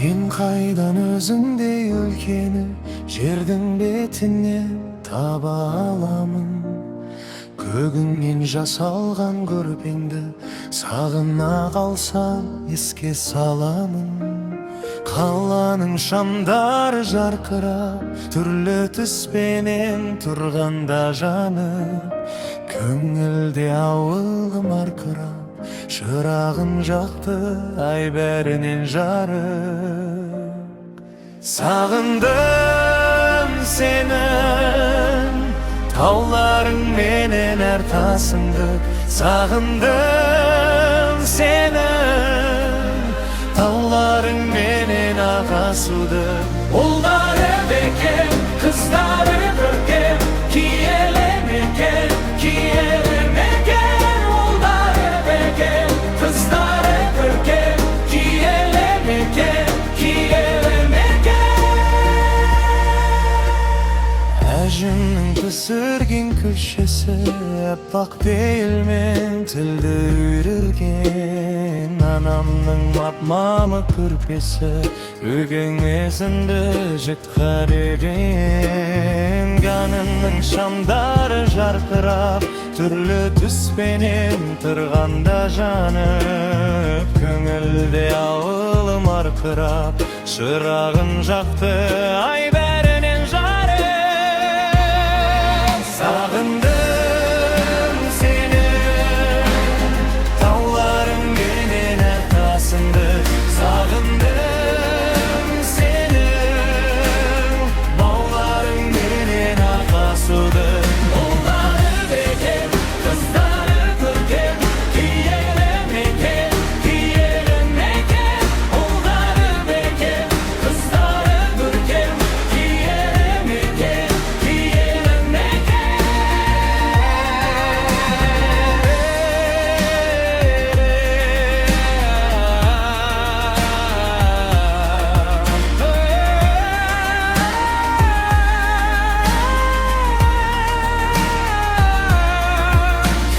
Мен қайдан өзіңдей өлкені жердің бетінен таба аламын. Көгіңнен жасалған көрпеңді сағына қалсам еске саламын. Қаланың шамдары жарқырап, түрлі түспенен тұрғанда жанып, көңілде ауылым арқырап, шырағын жақты ай бәрінен жарық. Сағындым сені, тауларың менен әр тасыңды. Сағындым сені, тауларың менен аға суды. Ұлдары бекем, қыздары көркем, киелі мекен, киелі мекен. Ұлдары бекем, қыздары көркем, киелі мекен, киелі мекен. Әжімнің пісірген күлшесі аппақ пейілмен тілді үйрірген. Анамның мап-мамы көрпесі өгең есімді жет қареген. Жанымның шамдары жарқырап, түрлі түспенен тұрғанда жанып, көңілде ауылым арқырап, шырағын жақты ай бәрінен жарып. Сағындым сені, тауларың менен әр тасыңды. Сағындым сені, бауларың менен ақа суды. Ұлдары бекем, қыздары көркем, киелі мекен, киелі мекен. Ұлдары бекем, қыздары көркем, киелі мекен, киелі мекен.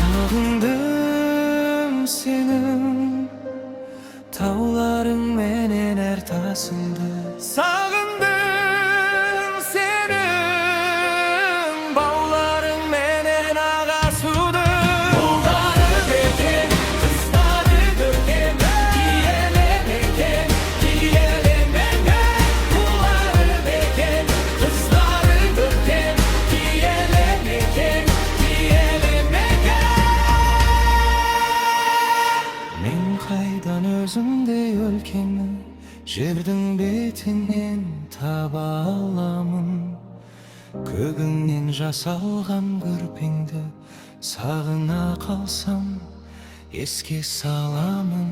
Сағындым сенің, тауларың менен әр тасыңды. Сағындым сенің, бауларың менен аға суды. Ұлдары бекем, қыздары көркем, киелі мекен, киелі мекен. Ұлдары бекем, қыздары көркем, киелі мекен, киелі мекен. Мен қайдан өзімдей өлкені жердің бетінен таба аламын. Көгіңнен жасалған көрпеңді сағына қалсам еске саламын.